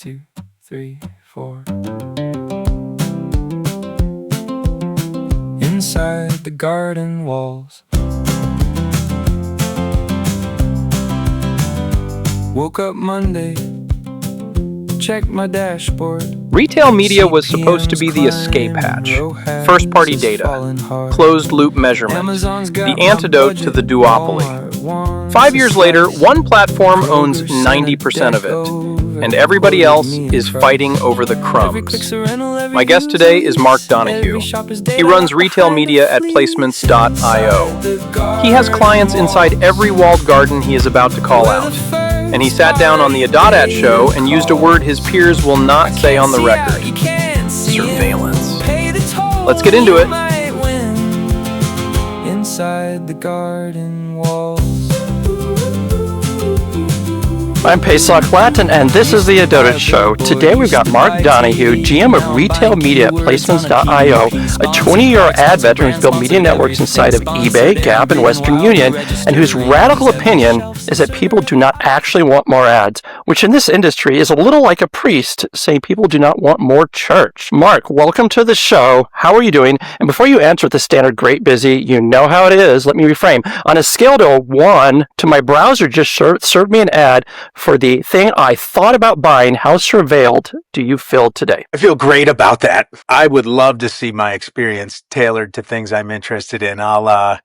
2, 3, 4. Inside the garden walls. Woke up Monday, checked my dashboard. Retail media was supposed to be the escape hatch, first-party data, closed-loop measurement, the antidote to the duopoly. 5 years later, one platform owns 90% of it, and everybody else is fighting over the crumbs. My guest today is Mark Donohue. He runs retail media at placements.io. He has clients inside every walled garden he is about to call out. And he sat down on the ADOTAT Show and used a word his peers will not say on the record: surveillance. Let's get into it. Inside the garden walls. I'm Pesach Latin, and this is the ADOTAT Show. Today we've got Mark Donohue, GM of Retail Media at Placements.io, a 20-year ad veteran who's built media networks inside of eBay, Gap, and Western Union, and whose radical opinion is that people do not actually want more ads, which in this industry is a little like a priest saying people do not want more church. Mark, welcome to the show. How are you doing? And before you answer the standard great busy, you know how it is, let me reframe. On a scale to 1 to my browser just served me an ad for the thing I thought about buying, how surveilled do you feel today? I feel great about that. I would love to see my experience tailored to things I'm interested in, a la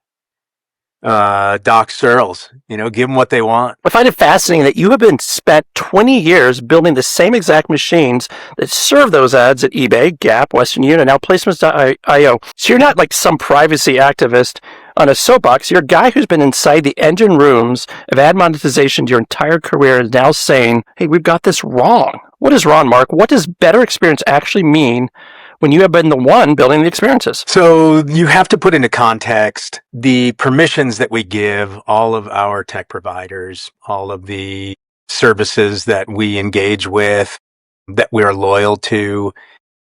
Doc Searles. Give them what they want. I find it fascinating that you have been spent 20 years building the same exact machines that serve those ads at eBay, Gap, Western Union, and now Placements.io. So you're not like some privacy activist on a soapbox. You're a guy who's been inside the engine rooms of ad monetization your entire career is now saying, hey, we've got this wrong. What is wrong, Mark? What does better experience actually mean when you have been the one building the experiences? So you have to put into context the permissions that we give all of our tech providers, all of the services that we engage with, that we're loyal to.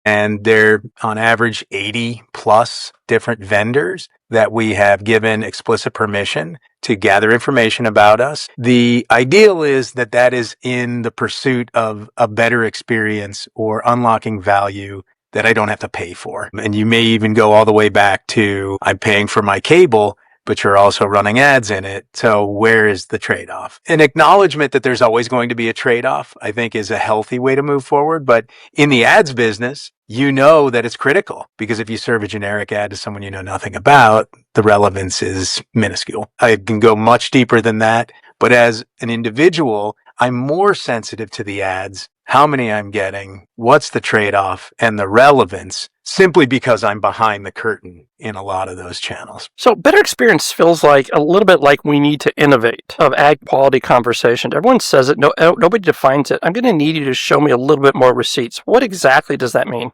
And they're on average 80 plus different vendors that we have given explicit permission to gather information about us. The ideal is that that is in the pursuit of a better experience or unlocking value that I don't have to pay for. And you may even go all the way back to I'm paying for my cable, but you're also running ads in it. So where is the trade-off? An acknowledgement that there's always going to be a trade-off, I think, is a healthy way to move forward. But in the ads business, you know that it's critical, because if you serve a generic ad to someone you know nothing about, the relevance is minuscule. I can go much deeper than that. But as an individual, I'm more sensitive to the ads, how many I'm getting, what's the trade-off, and the relevance, simply because I'm behind the curtain in a lot of those channels. So better experience feels like a little bit like we need to innovate of ad quality conversation. Everyone says it, nobody defines it. I'm going to need you to show me a little bit more receipts. What exactly does that mean?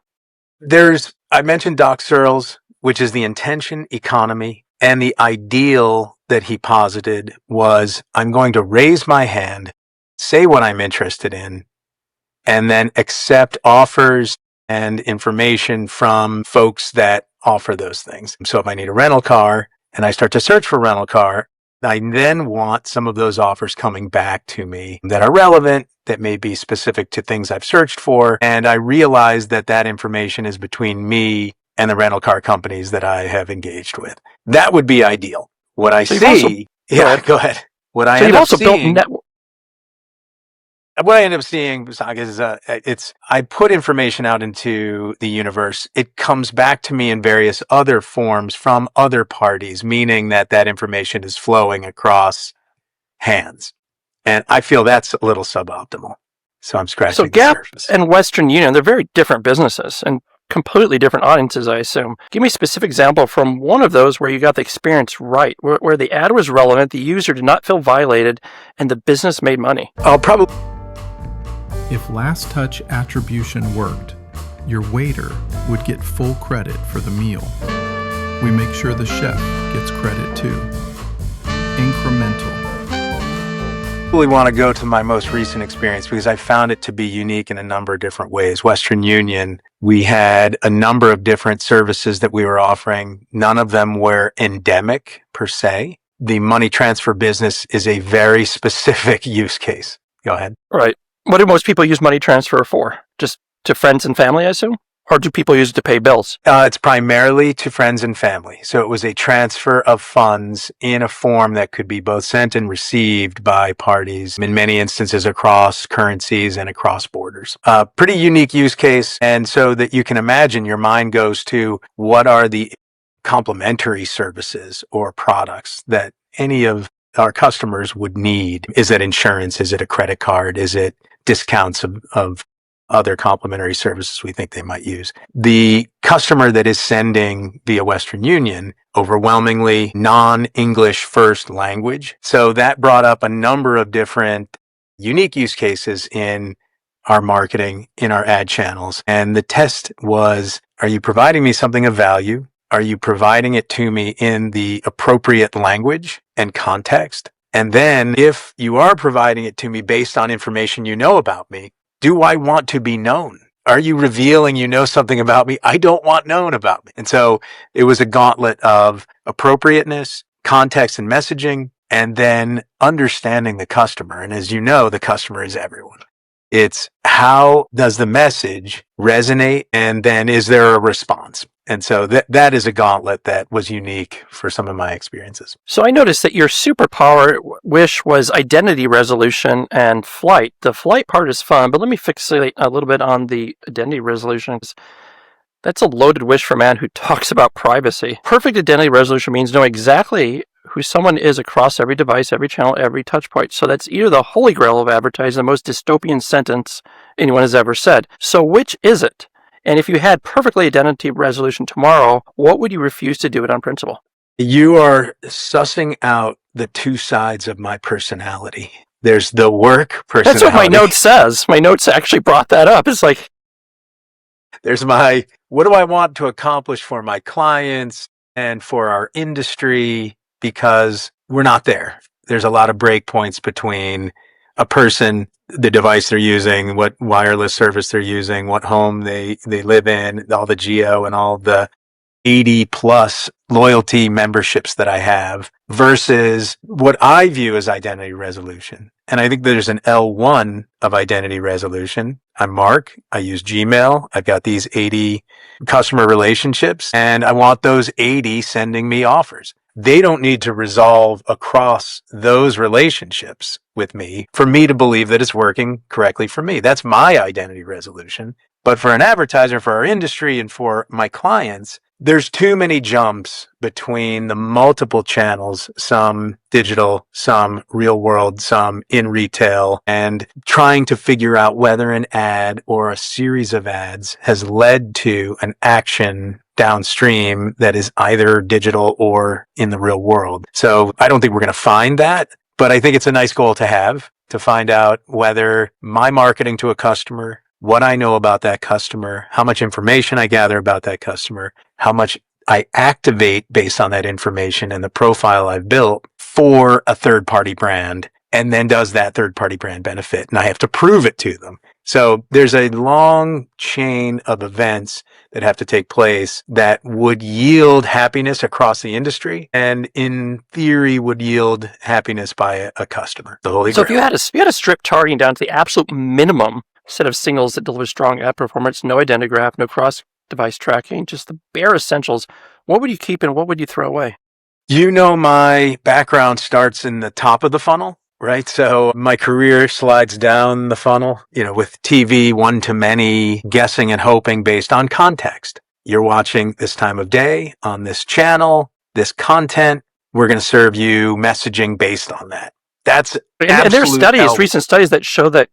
I mentioned Doc Searles, which is the intention economy, and the ideal that he posited was I'm going to raise my hand, say what I'm interested in, and then accept offers and information from folks that offer those things. So if I need a rental car and I start to search for a rental car, I then want some of those offers coming back to me that are relevant, that may be specific to things I've searched for. And I realize that that information is between me and the rental car companies that I have engaged with. That would be ideal. What I see, go ahead. What I end up seeing, what I end up seeing is I put information out into the universe. It comes back to me in various other forms from other parties, meaning that information is flowing across hands. And I feel that's a little suboptimal. So I'm scratching the surface. So Gap and Western Union, they're very different businesses and completely different audiences, I assume. Give me a specific example from one of those where you got the experience right, where the ad was relevant, the user did not feel violated, and the business made money. If last touch attribution worked, your waiter would get full credit for the meal. We make sure the chef gets credit too. Incremental. I really want to go to my most recent experience because I found it to be unique in a number of different ways. Western Union, we had a number of different services that we were offering. None of them were endemic per se. The money transfer business is a very specific use case. Go ahead. Right. What do most people use money transfer for? Just to friends and family, I assume? Or do people use it to pay bills? It's primarily to friends and family. So it was a transfer of funds in a form that could be both sent and received by parties, in many instances across currencies and across borders. Pretty unique use case. And so that you can imagine, your mind goes to what are the complementary services or products that any of our customers would need. Is it insurance? Is it a credit card? Is it discounts of other complementary services we think they might use? The customer that is sending via Western Union, overwhelmingly non-English first language. So that brought up a number of different unique use cases in our marketing, in our ad channels. And the test was, are you providing me something of value? Are you providing it to me in the appropriate language and context? And then if you are providing it to me based on information you know about me, do I want to be known? Are you revealing you know something about me I don't want known about me? And so it was a gauntlet of appropriateness, context and messaging, and then understanding the customer. And as you know, the customer is everyone. It's how does the message resonate? And then is there a response? And so that is a gauntlet that was unique for some of my experiences. So I noticed that your superpower wish was identity resolution and flight. The flight part is fun, but let me fixate a little bit on the identity resolution. That's a loaded wish for a man who talks about privacy. Perfect identity resolution means knowing exactly who someone is across every device, every channel, every touch point. So that's either the holy grail of advertising, the most dystopian sentence anyone has ever said. So which is it? And if you had perfectly identity resolution tomorrow, what would you refuse to do it on principle? You are sussing out the two sides of my personality. There's the work personality. That's what my note says. My notes actually brought that up. It's like, there's my, what do I want to accomplish for my clients and for our industry? Because we're not there. There's a lot of breakpoints between a person, the device they're using, what wireless service they're using, what home they live in, all the geo and all the 80 plus loyalty memberships that I have versus what I view as identity resolution. And I think there's an L1 of identity resolution. I'm Mark. I use Gmail. I've got these 80 customer relationships and I want those 80 sending me offers. They don't need to resolve across those relationships with me for me to believe that it's working correctly for me. That's my identity resolution. But for an advertiser, for our industry, and for my clients, there's too many jumps between the multiple channels, some digital, some real world, some in retail, and trying to figure out whether an ad or a series of ads has led to an action downstream that is either digital or in the real world. So I don't think we're going to find that, but I think it's a nice goal to have, to find out whether my marketing to a customer, what I know about that customer, how much information I gather about that customer, how much I activate based on that information and the profile I've built for a third-party brand. And then does that third-party brand benefit? And I have to prove it to them. So there's a long chain of events that have to take place that would yield happiness across the industry and in theory would yield happiness by a customer. The Holy Grail. So if you had a strip targeting down to the absolute minimum set of signals that deliver strong ad performance, no identity graph, no cross-device tracking, just the bare essentials, what would you keep and what would you throw away? You know, my background starts in the top of the funnel. Right. So my career slides down the funnel, with TV, one to many, guessing and hoping based on context. You're watching this time of day on this channel, this content. We're going to serve you messaging based on that. That's and there's recent studies that show that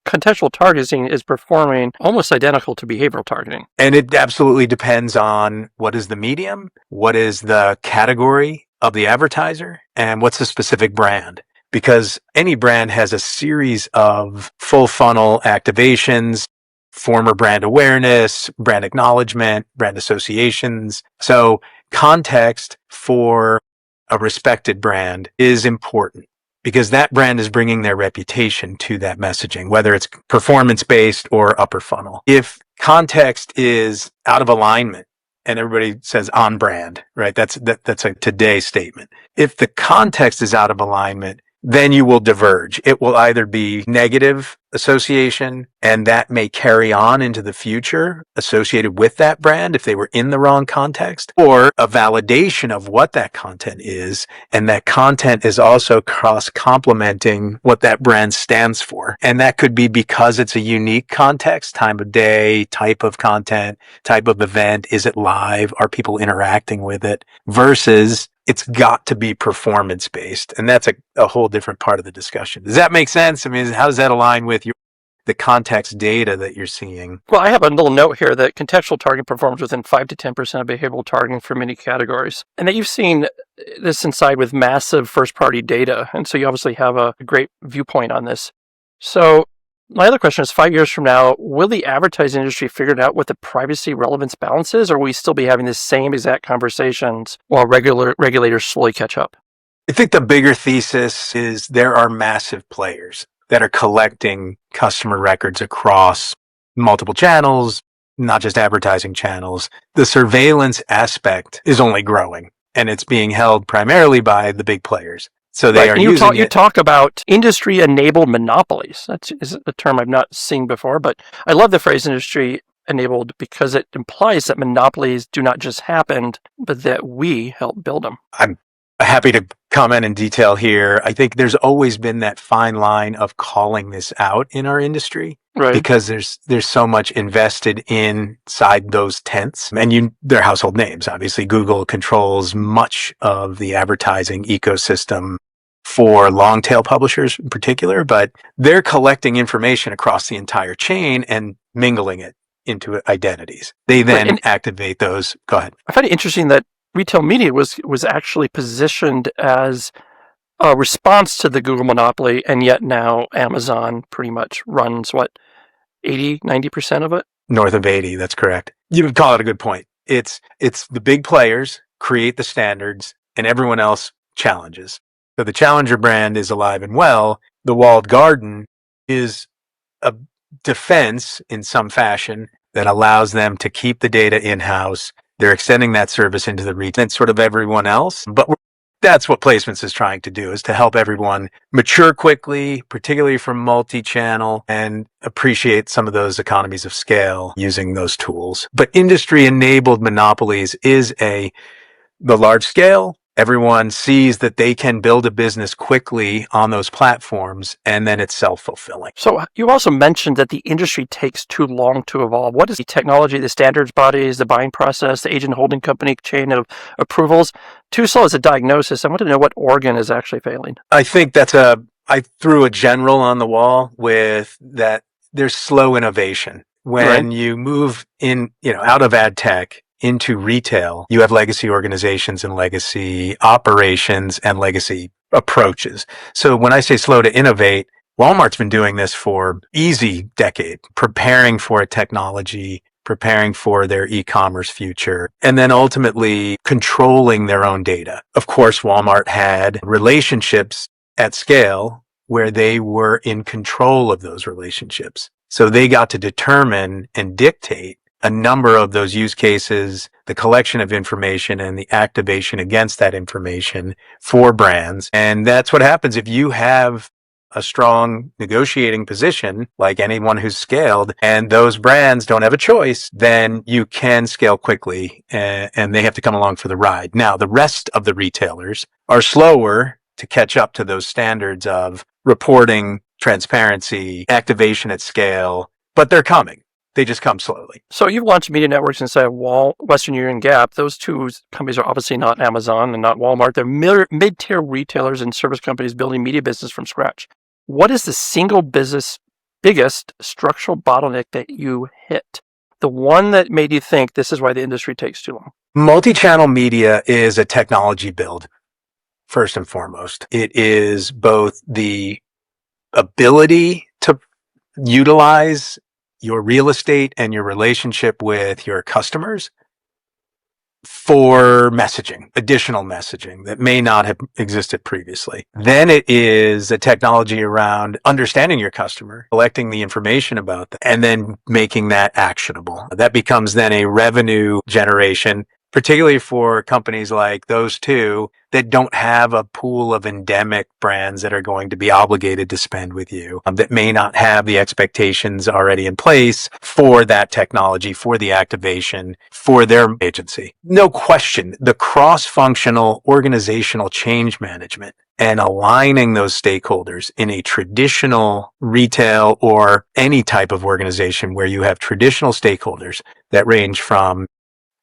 contextual targeting is performing almost identical to behavioral targeting. And it absolutely depends on what is the medium, what is the category of the advertiser, and what's the specific brand. Because any brand has a series of full funnel activations, former brand awareness, brand acknowledgement, brand associations. So context for a respected brand is important because that brand is bringing their reputation to that messaging, whether it's performance-based or upper funnel. If context is out of alignment, and everybody says on brand, right? That's a today statement. If the context is out of alignment, then you will diverge. It will either be negative association, and that may carry on into the future associated with that brand if they were in the wrong context, or a validation of what that content is, and that content is also cross-complementing what that brand stands for. And that could be because it's a unique context, time of day, type of content, type of event. Is it live? Are people interacting with it? Versus it's got to be performance based. And that's a whole different part of the discussion. Does that make sense? I mean, how does that align with the context data that you're seeing? Well, I have a little note here that contextual targeting performs within 5 to 10% of behavioral targeting for many categories. And that you've seen this inside with massive first-party data. And so you obviously have a great viewpoint on this. So my other question is, 5 years from now, will the advertising industry figure out what the privacy relevance balance is, or will we still be having the same exact conversations while regulators slowly catch up? I think the bigger thesis is there are massive players that are collecting customer records across multiple channels, not just advertising channels. The surveillance aspect is only growing, and it's being held primarily by the big players. So they are using it. You talk about industry-enabled monopolies. That is a term I've not seen before, but I love the phrase industry-enabled because it implies that monopolies do not just happen, but that we help build them. I'm happy to comment in detail here. I think there's always been that fine line of calling this out in our industry, right? Because there's so much invested inside those tents, and they're household names. Obviously, Google controls much of the advertising ecosystem for long tail publishers in particular, but they're collecting information across the entire chain and mingling it into identities. They then activate those. Go ahead. I find it interesting that retail media was actually positioned as a response to the Google monopoly, and yet now Amazon pretty much runs, 80, 90% of it? North of 80, that's correct. You would call it a good point. It's the big players create the standards, and everyone else challenges. So the challenger brand is alive and well. The walled garden is a defense in some fashion that allows them to keep the data in-house. They're extending that service into the retail and sort of everyone else. But that's what Placements is trying to do, is to help everyone mature quickly, particularly from multi-channel, and appreciate some of those economies of scale using those tools. But industry-enabled monopolies is the large scale. Everyone sees that they can build a business quickly on those platforms, and then it's self-fulfilling. So you also mentioned that the industry takes too long to evolve. What is the technology, the standards bodies, the buying process, the agent holding company chain of approvals? Too slow as a diagnosis. I want to know what organ is actually failing. I think I threw a general on the wall with that. There's slow innovation. When you move out of ad tech into retail, you have legacy organizations and legacy operations and legacy approaches. So when I say slow to innovate, Walmart's been doing this for easy decade, preparing for a technology, preparing for their e-commerce future, and then ultimately controlling their own data. Of course, Walmart had relationships at scale where they were in control of those relationships. So they got to determine and dictate a number of those use cases, the collection of information and the activation against that information for brands. And that's what happens if you have a strong negotiating position, like anyone who's scaled, and those brands don't have a choice, then you can scale quickly, and they have to come along for the ride. Now, the rest of the retailers are slower to catch up to those standards of reporting, transparency, activation at scale, but they're coming. They just come slowly. So you've launched media networks inside of Western Union, Gap. Those two companies are obviously not Amazon and not Walmart. They're mid-tier retailers and service companies building media business from scratch. What is the single biggest structural bottleneck that you hit? The one that made you think this is why the industry takes too long? Multi-channel media is a technology build, first and foremost. It is both the ability to utilize your real estate and your relationship with your customers for messaging, additional messaging that may not have existed previously. Then it is a technology around understanding your customer, collecting the information about them, and then making that actionable. That becomes then a revenue generation, particularly for companies like those two that don't have a pool of endemic brands that are going to be obligated to spend with you, that may not have the expectations already in place for that technology, for the activation, for their agency. No question, the cross-functional organizational change management and aligning those stakeholders in a traditional retail or any type of organization where you have traditional stakeholders that range from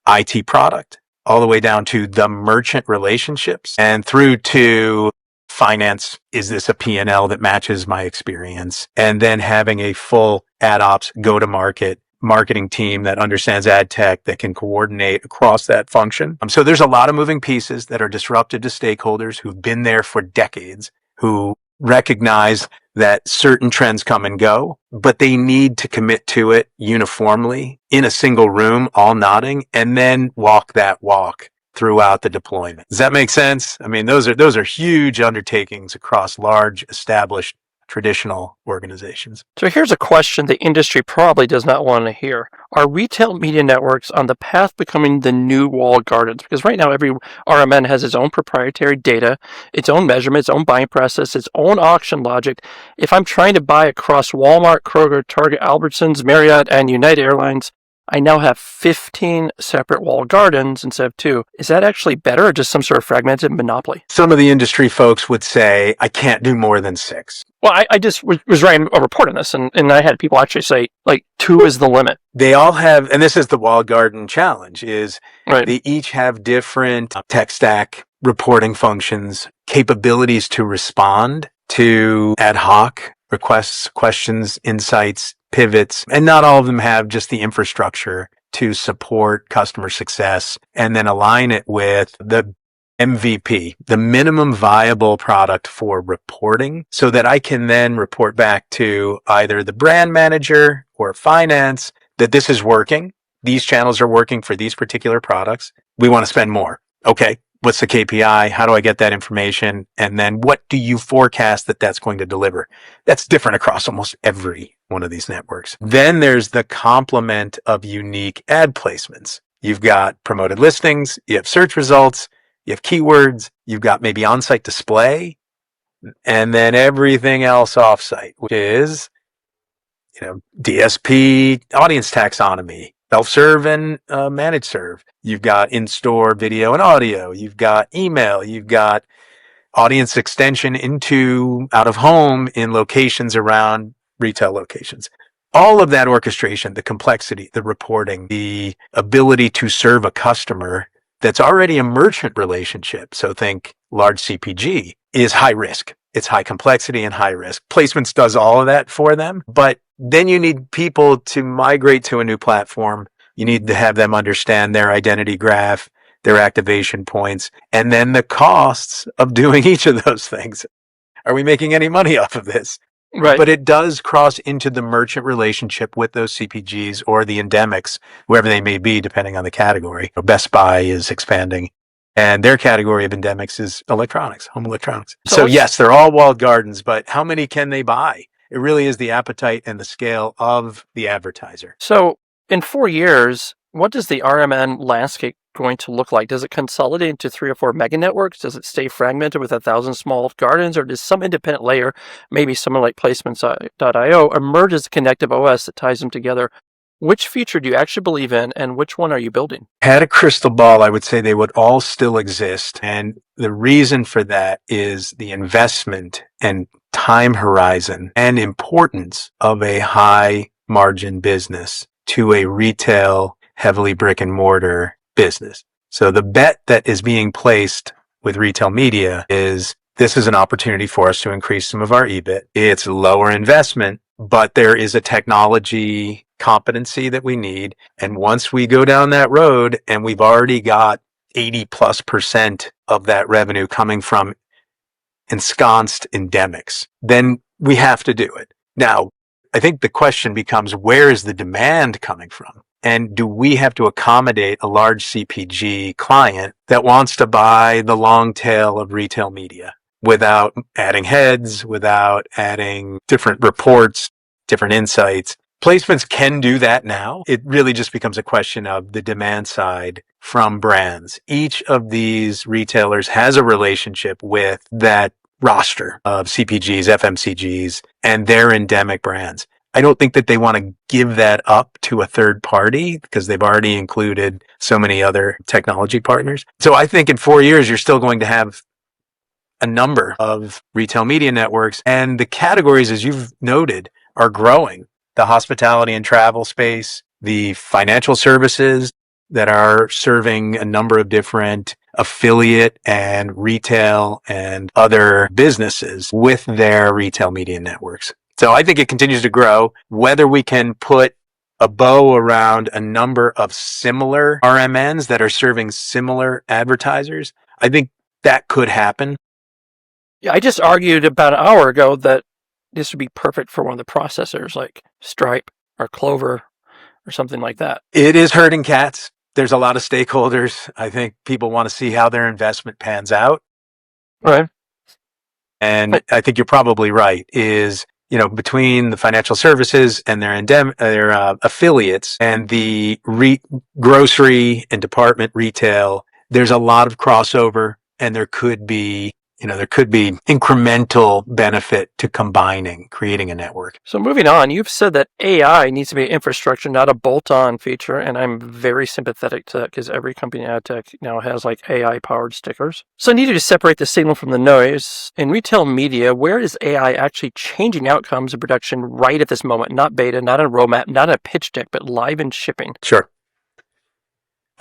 IT product all the way down to the merchant relationships and through to finance. Is this a P&L that matches my experience? And then having a full ad ops go-to-market marketing team that understands ad tech that can coordinate across that function. So there's a lot of moving pieces that are disruptive to stakeholders who've been there for decades, who recognize that certain trends come and go, but they need to commit to it uniformly in a single room, all nodding, and then walk that walk throughout the deployment. Does that make sense? I mean, those are huge undertakings across large, established, traditional organizations. So here's a question the industry probably does not want to hear. Are retail media networks on the path becoming the new walled gardens? Because right now every RMN has its own proprietary data, its own measurement, its own buying process, its own auction logic. If I'm trying to buy across Walmart, Kroger, Target, Albertsons, Marriott, and United Airlines, I now have 15 separate walled gardens instead of 2. Is that actually better or just some sort of fragmented monopoly? Some of the industry folks would say, I can't do more than 6. Well, I just was writing a report on this, and I had people actually say, 2 is the limit. They all have, and this is the walled garden challenge, is right. They each have different tech stack reporting functions, capabilities to respond to ad hoc requests, questions, insights, pivots, and not all of them have just the infrastructure to support customer success and then align it with the MVP, the minimum viable product for reporting, so that I can then report back to either the brand manager or finance that this is working. These channels are working for these particular products. We want to spend more. Okay. What's the KPI? How do I get that information? And then what do you forecast that that's going to deliver? That's different across almost every one of these networks. Then there's the complement of unique ad placements. You've got promoted listings, you have search results, you have keywords, you've got maybe on-site display, and then everything else off-site, which is, DSP, audience taxonomy, self-serve and managed serve. You've got in-store video and audio. You've got email. You've got audience extension into out of home in locations around retail locations. All of that orchestration, the complexity, the reporting, the ability to serve a customer that's already a merchant relationship, so think large CPG, is high risk. It's high complexity and high risk. Placements does all of that for them, but then you need people to migrate to a new platform. You need to have them understand their identity graph, their activation points, and then the costs of doing each of those things. Are we making any money off of this? Right. But it does cross into the merchant relationship with those CPGs or the endemics, whoever they may be, depending on the category. Best Buy is expanding, and their category of endemics is electronics, home electronics. So yes, they're all walled gardens, but how many can they buy? It really is the appetite and the scale of the advertiser. So in 4 years, what does the RMN landscape going to look like? Does it consolidate into 3 or 4 mega networks? Does it stay fragmented with 1,000 small gardens? Or does some independent layer, maybe someone like placements.io, emerge as a connective OS that ties them together? Which feature do you actually believe in, and which one are you building? Had a crystal ball, I would say they would all still exist. And the reason for that is the investment and time horizon and importance of a high margin business to a retail, heavily brick and mortar business. So the bet that is being placed with retail media is this is an opportunity for us to increase some of our EBIT. It's lower investment, but there is a technology competency that we need. And once we go down that road and we've already got 80+% of that revenue coming from ensconced endemics, then we have to do it. Now, I think the question becomes, where is the demand coming from? And do we have to accommodate a large CPG client that wants to buy the long tail of retail media without adding heads, without adding different reports, different insights? Placements can do that now. It really just becomes a question of the demand side from brands. Each of these retailers has a relationship with that roster of CPGs, FMCGs, and their endemic brands. I don't think that they want to give that up to a third party because they've already included so many other technology partners. So I think in 4 years, you're still going to have a number of retail media networks, and the categories, as you've noted, are growing. The hospitality and travel space, the financial services that are serving a number of different affiliate and retail and other businesses with their retail media networks. So I think it continues to grow. Whether we can put a bow around a number of similar RMNs that are serving similar advertisers, I think that could happen. Yeah, I just argued about an hour ago that this would be perfect for one of the processors like Stripe or Clover or something like that. It is herding cats. There's a lot of stakeholders. I think people want to see how their investment pans out. Right. And I think you're probably right, is, between the financial services and their affiliates and the grocery and department retail, there's a lot of crossover, and there could be incremental benefit to creating a network. So moving on, you've said that AI needs to be infrastructure, not a bolt-on feature, and I'm very sympathetic to that because every company in ad tech now has like AI-powered stickers. So I needed to separate the signal from the noise. In retail media, where is AI actually changing outcomes of production right at this moment? Not beta, not a roadmap, not a pitch deck, but live in shipping. Sure.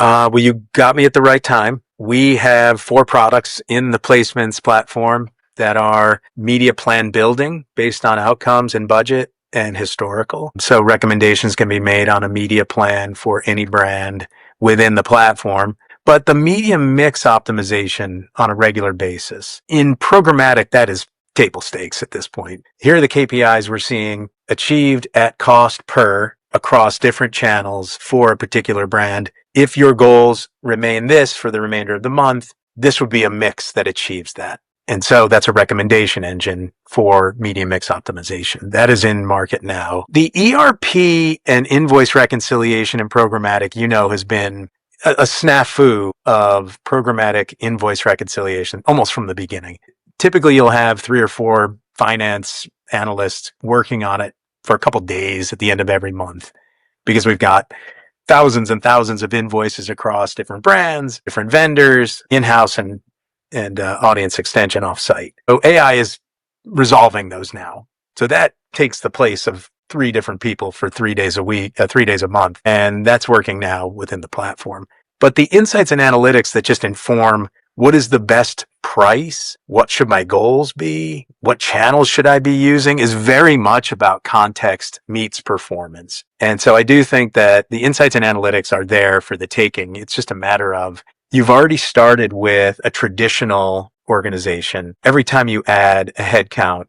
Well, you got me at the right time. We have 4 products in the placements platform that are media plan building based on outcomes and budget and historical. So recommendations can be made on a media plan for any brand within the platform, but the media mix optimization on a regular basis. In programmatic, that is table stakes at this point. Here are the KPIs we're seeing achieved at cost per across different channels for a particular brand. If your goals remain this for the remainder of the month, this would be a mix that achieves that. And so that's a recommendation engine for media mix optimization. That is in market now. The ERP and invoice reconciliation in programmatic, has been a snafu of programmatic invoice reconciliation almost from the beginning. Typically, you'll have 3 or 4 finance analysts working on it for a couple days at the end of every month because we've got thousands and thousands of invoices across different brands, different vendors, in-house and audience extension off-site. So AI is resolving those now. So that takes the place of 3 different people for 3 days a week, 3 days a month. And that's working now within the platform. But the insights and analytics that just inform what is the best price? What should my goals be? What channels should I be using is very much about context meets performance. And so I do think that the insights and analytics are there for the taking. It's just a matter of you've already started with a traditional organization. Every time you add a headcount,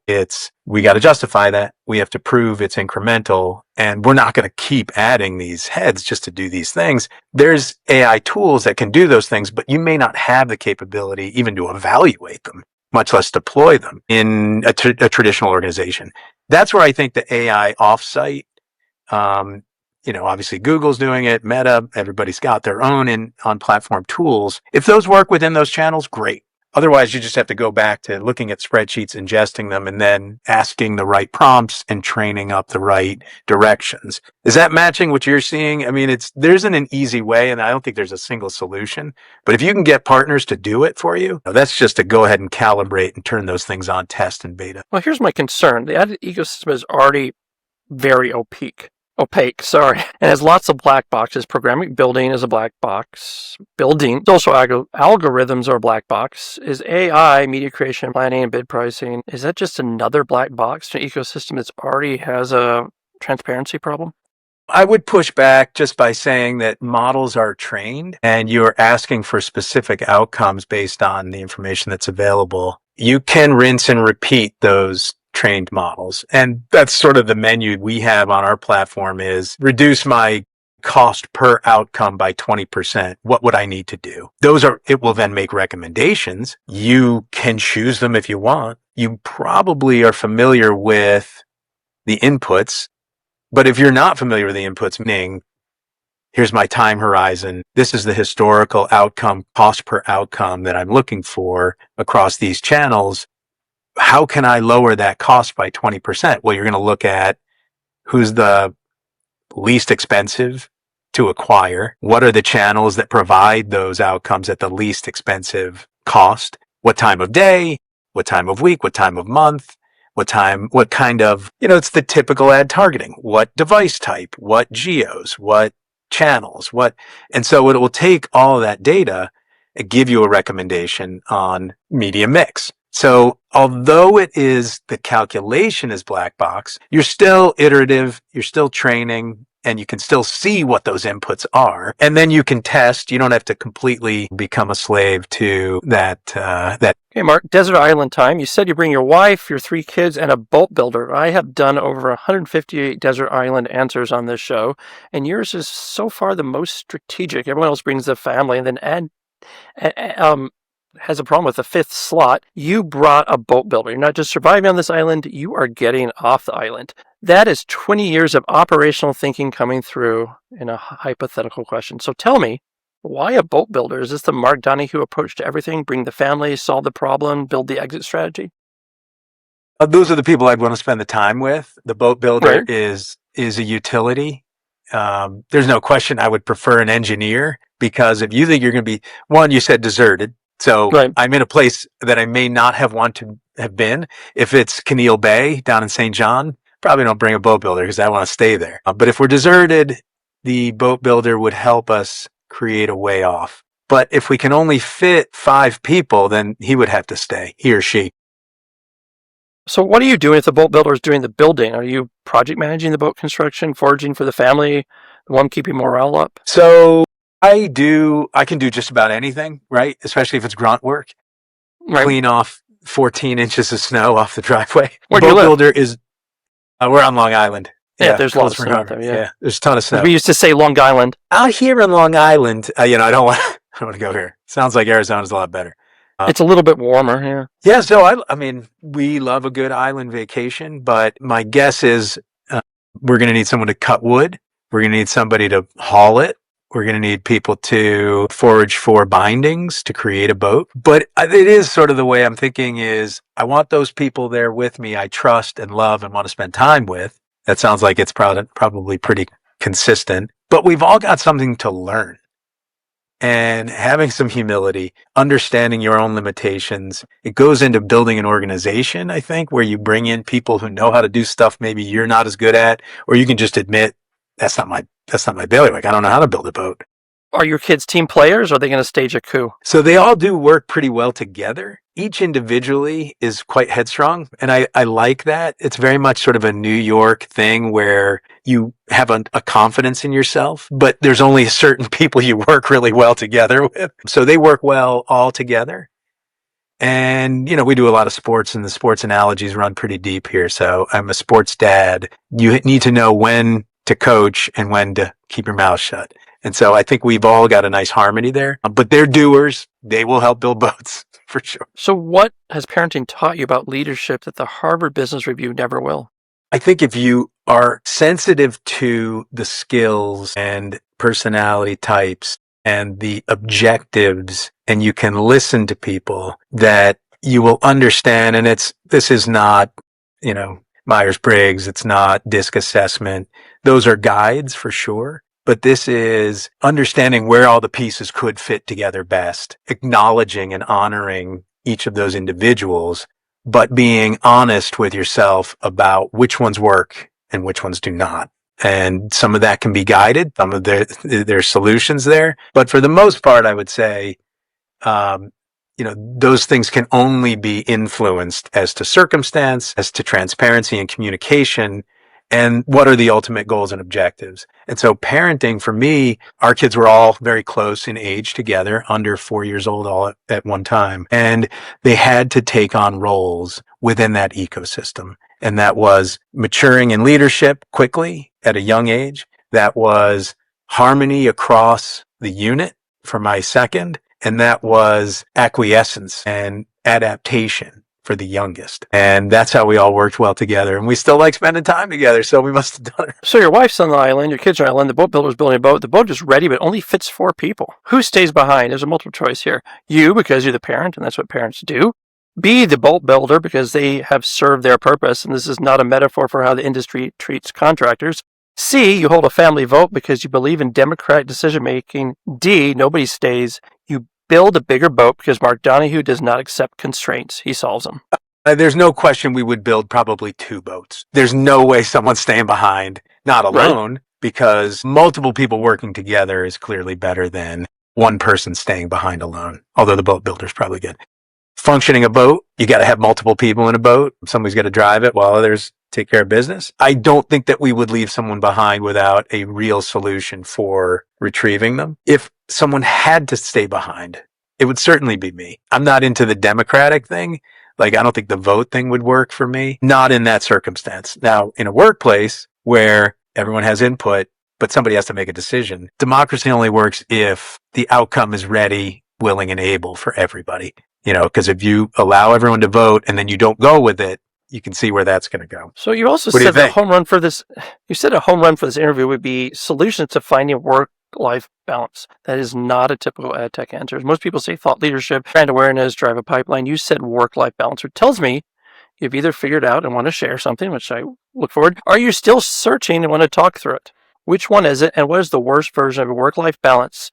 we got to justify that. We have to prove it's incremental, and we're not going to keep adding these heads just to do these things. There's AI tools that can do those things, but you may not have the capability even to evaluate them, much less deploy them in a traditional organization. That's where I think the AI offsite, obviously Google's doing it, Meta, everybody's got their own on-platform tools. If those work within those channels, great. Otherwise, you just have to go back to looking at spreadsheets, ingesting them, and then asking the right prompts and training up the right directions. Is that matching what you're seeing? I mean, there isn't an easy way, and I don't think there's a single solution. But if you can get partners to do it for you, that's just to go ahead and calibrate and turn those things on test and beta. Well, here's my concern. The ad ecosystem is already very opaque, and has lots of black boxes. Programming building is a black box. Building social algorithms are a black box. Is AI, media creation, planning, and bid pricing, is that just another black box to an ecosystem that already has a transparency problem? I would push back just by saying that models are trained and you're asking for specific outcomes based on the information that's available. You can rinse and repeat those trained models. And that's sort of the menu we have on our platform is reduce my cost per outcome by 20%. What would I need to do? It will then make recommendations. You can choose them if you want. You probably are familiar with the inputs But if you're not familiar with the inputs, meaning here's my time horizon, this is the historical outcome, cost per outcome that I'm looking for across these channels, how can I lower that cost by 20%? Well, you're going to look at who's the least expensive to acquire. What are the channels that provide those outcomes at the least expensive cost? What time of day? What time of week? What time of month? What kind of, it's the typical ad targeting. What device type? What geos? What channels? And so it will take all of that data and give you a recommendation on media mix. So although the calculation is black box, you're still iterative, you're still training, and you can still see what those inputs are. And then you can test. You don't have to completely become a slave to that. Okay, Mark, desert island time. You said you bring your wife, your 3 kids, and a boat builder. I have done over 158 desert island answers on this show, and yours is so far the most strategic. Everyone else brings the family and then has a problem with the 5th slot. You brought a boat builder. You're not just surviving on this island, you are getting off the island. That is 20 years of operational thinking coming through in a hypothetical question. So tell me, why a boat builder? Is this the Mark Donohue approach to everything? Bring the family, solve the problem, build the exit strategy? Those are the people I'd want to spend the time with. The boat builder Right. is a utility. There's no question I would prefer an engineer, because if you think you're going to be, one, you said deserted. So Right. I'm in a place that I may not have want to have been. If it's Keneal Bay down in St. John, probably don't bring a boat builder because I want to stay there. But if we're deserted, the boat builder would help us create a way off. But if we can only fit 5 people, then he would have to stay, he or she. So what are you doing if the boat builder is doing the building? Are you project managing the boat construction, foraging for the family, the one keeping morale up? So I can do just about anything, right? Especially if it's grunt work. Right. Clean off 14 inches of snow off the driveway. Where do you live? Boat builder is, we're on Long Island. Yeah, there's lots of Cold snow out Spring there, Harbor. yeah. There's a ton of snow. We used to say Long Island. Out here on Long Island, I don't want to go here. Sounds like Arizona's a lot better. It's a little bit warmer, yeah. Yeah, so I mean, we love a good island vacation, but my guess is we're going to need someone to cut wood. We're going to need somebody to haul it. We're going to need people to forage for bindings to create a boat. But it is sort of the way I'm thinking is I want those people there with me I trust and love and want to spend time with. That sounds like it's probably pretty consistent. But we've all got something to learn. And having some humility, understanding your own limitations, it goes into building an organization, I think, where you bring in people who know how to do stuff maybe you're not as good at, or you can just admit, that's not my bailiwick. I don't know how to build a boat. Are your kids team players, or are they going to stage a coup? So they all do work pretty well together. Each individually is quite headstrong, and I like that. It's very much sort of a New York thing where you have a confidence in yourself, but there's only certain people you work really well together with. So they work well all together. And, we do a lot of sports, and the sports analogies run pretty deep here. So I'm a sports dad. You need to know when to coach and when to keep your mouth shut. And so I think we've all got a nice harmony there, but they're doers. They will help build boats for sure. So what has parenting taught you about leadership that the Harvard Business Review never will? I think if you are sensitive to the skills and personality types and the objectives, and you can listen to people, that you will understand. And this is not, Myers-Briggs. It's not DISC assessment. Those are guides for sure. But this is understanding where all the pieces could fit together best, acknowledging and honoring each of those individuals, but being honest with yourself about which ones work and which ones do not. And some of that can be guided. Some of there's solutions there. But for the most part, I would say, those things can only be influenced as to circumstance, as to transparency and communication, and what are the ultimate goals and objectives. And so parenting, for me, our kids were all very close in age together, under 4 years old all at one time. And they had to take on roles within that ecosystem. And that was maturing in leadership quickly at a young age. That was harmony across the unit for my second. And that was acquiescence and adaptation for the youngest. And that's how we all worked well together. And we still like spending time together. So we must have done it. So your wife's on the island, your kids are on the island, the boat builder's building a boat. The boat is ready, but only fits 4 people. Who stays behind? There's a multiple choice here. You, because you're the parent, and that's what parents do. B, the boat builder, because they have served their purpose, and this is not a metaphor for how the industry treats contractors. C, you hold a family vote because you believe in democratic decision-making. D, nobody stays. You build a bigger boat because Mark Donohue does not accept constraints. He solves them. There's no question we would build probably 2 boats. There's no way someone's staying behind, not alone, because multiple people working together is clearly better than one person staying behind alone, although the boat builder's probably good. Functioning a boat, you got to have multiple people in a boat. Somebody's got to drive it while others take care of business. I don't think that we would leave someone behind without a real solution for retrieving them. If someone had to stay behind, it would certainly be me. I'm not into the democratic thing. Like, I don't think the vote thing would work for me. Not in that circumstance. Now, in a workplace where everyone has input, but somebody has to make a decision, democracy only works if the outcome is ready, willing, and able for everybody. Because if you allow everyone to vote and then you don't go with it, you can see where that's going to go. So you also said the home run for this, you said a home run for this interview would be solutions to finding work-life balance. That is not a typical ad tech answer. Most people say thought leadership, brand awareness, drive a pipeline. You said work-life balance, which tells me you've either figured out and want to share something, which I look forward. Are you still searching and want to talk through it? Which one is it? And what is the worst version of a work-life balance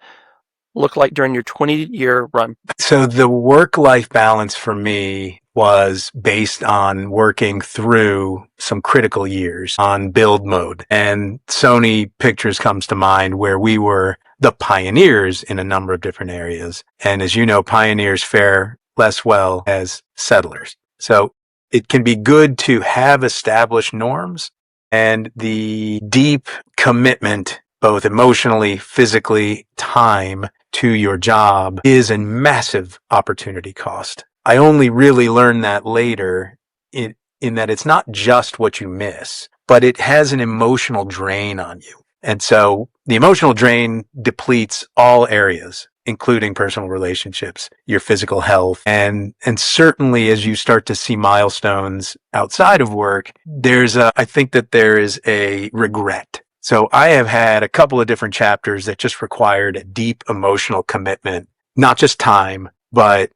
look like during your 20-year run? So the work-life balance for me was based on working through some critical years on build mode. And Sony Pictures comes to mind, where we were the pioneers in a number of different areas. And as you know, pioneers fare less well as settlers. So it can be good to have established norms, and the deep commitment, both emotionally, physically, time to your job, is a massive opportunity cost. I only really learned that later in that it's not just what you miss, but it has an emotional drain on you. And so the emotional drain depletes all areas, including personal relationships, your physical health, and certainly as you start to see milestones outside of work, I think that there is a regret. So I have had a couple of different chapters that just required a deep emotional commitment, not just time, but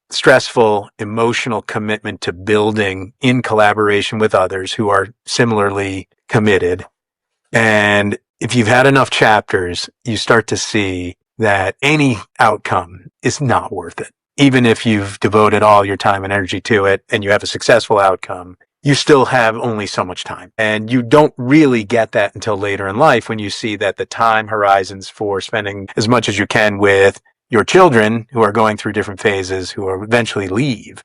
stressful emotional commitment to building in collaboration with others who are similarly committed. And if you've had enough chapters, you start to see that any outcome is not worth it. Even if you've devoted all your time and energy to it and you have a successful outcome, you still have only so much time. And you don't really get that until later in life, when you see that the time horizons for spending as much as you can with your children, who are going through different phases, who will eventually leave,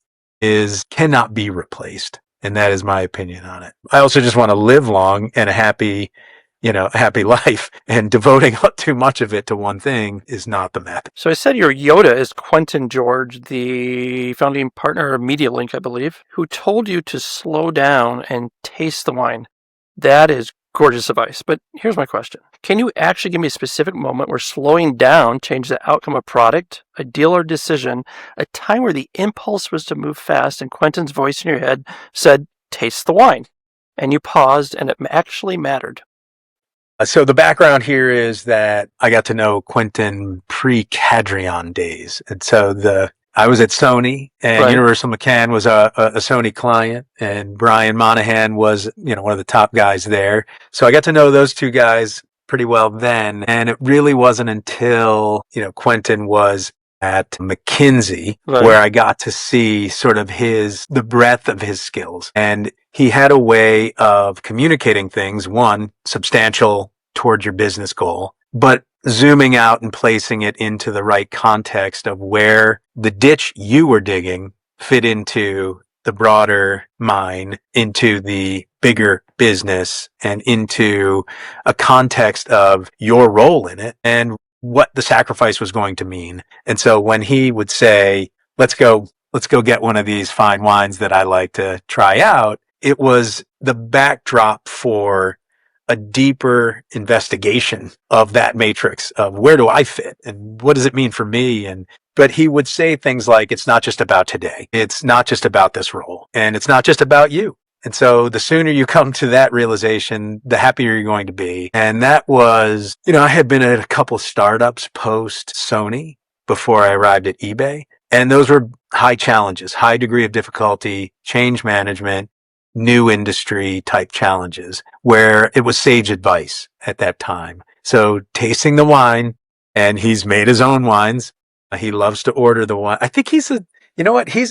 cannot be replaced. And that is my opinion on it. I also just want to live long and a happy life, and devoting too much of it to one thing is not the method. So I said your Yoda is Quentin George, the founding partner of MediaLink, I believe, who told you to slow down and taste the wine. That is gorgeous advice. But here's my question. Can you actually give me a specific moment where slowing down changed the outcome of a product, a deal, or decision, a time where the impulse was to move fast and Quentin's voice in your head said, taste the wine, and you paused and it actually mattered? So the background here is that I got to know Quentin pre-Cadreon days. And so I was at Sony, and Universal McCann was a Sony client, and Brian Monahan was, one of the top guys there. So I got to know those two guys pretty well then. And it really wasn't until, Quentin was at McKinsey where I got to see sort of the breadth of his skills. And he had a way of communicating things, one, substantial toward your business goal, but zooming out and placing it into the right context of where the ditch you were digging fit into the broader mine, into the bigger business, and into a context of your role in it and what the sacrifice was going to mean. And so when he would say, let's go get one of these fine wines that I like to try out, it was the backdrop for a deeper investigation of that matrix of where do I fit and what does it mean for me? And But he would say things like, it's not just about today. It's not just about this role. And it's not just about you. And so the sooner you come to that realization, the happier you're going to be. And that was, I had been at a couple startups post Sony before I arrived at eBay. And those were high challenges, high degree of difficulty, change management, new industry type challenges where it was sage advice at that time. So tasting the wine, and he's made his own wines. He loves to order the wine. I think he's a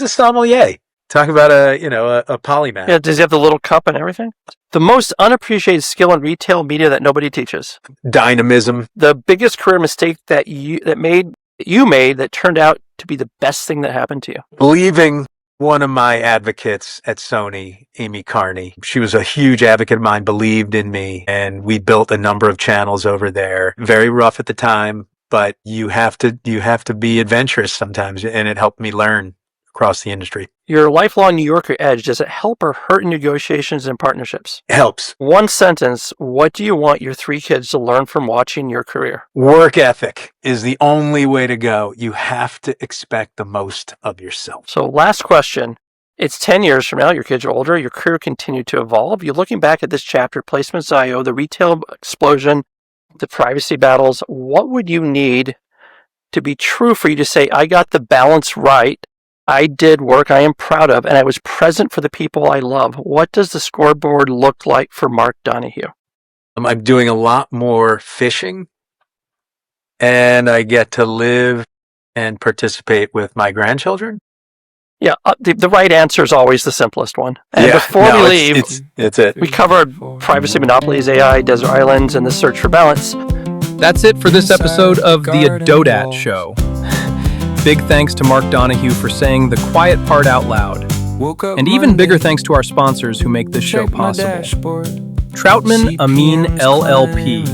sommelier. Talk about a polymath. Yeah, does he have the little cup and everything? The most unappreciated skill in retail media that nobody teaches. Dynamism. The biggest career mistake that you made that turned out to be the best thing that happened to you. Believing one of my advocates at Sony, Amy Carney. She was a huge advocate of mine, believed in me, and we built a number of channels over there. Very rough at the time, but you have to be adventurous sometimes, and it helped me learn across the industry. Your lifelong New Yorker edge, does it help or hurt in negotiations and partnerships? It helps. One sentence, what do you want your 3 kids to learn from watching your career? Work ethic is the only way to go. You have to expect the most of yourself. So last question. It's 10 years from now, your kids are older, your career continued to evolve. You're looking back at this chapter, Placements.io, the retail explosion, the privacy battles. What would you need to be true for you to say, I got the balance right, I did work I am proud of, and I was present for the people I love? What does the scoreboard look like for Mark Donohue? I'm doing a lot more fishing, and I get to live and participate with my grandchildren. Yeah, the right answer is always the simplest one. And before we leave, it's it. We covered privacy monopolies, AI, desert islands, and the search for balance. That's it for this episode of the ADOTAT Show. Big thanks to Mark Donohue for saying the quiet part out loud. And even bigger thanks to our sponsors who make this show possible. Troutman Amin LLP,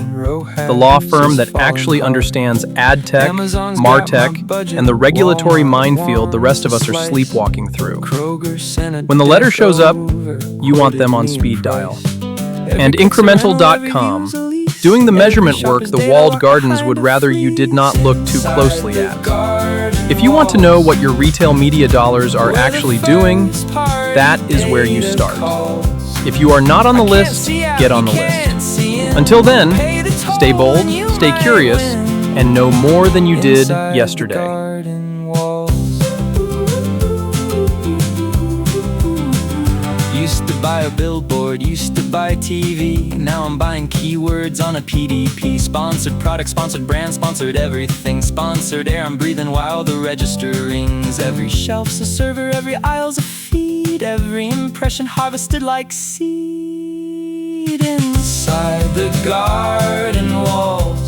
the law firm that actually understands ad tech, martech, and the regulatory minefield the rest of us are sleepwalking through. When the letter shows up, you want them on speed dial. And incremental.com, doing the measurement work the walled gardens would rather you did not look too closely at. If you want to know what your retail media dollars are actually doing, that is where you start. If you are not on the list, get on the list. Until then, stay bold, stay curious, and know more than you did yesterday. Used to buy a billboard, used to buy TV. Now I'm buying keywords on a PDP. Sponsored product, sponsored brand, sponsored everything. Sponsored air, I'm breathing while the register rings. Every shelf's a server, every aisle's a feed. Every impression harvested like seed. Inside the garden walls,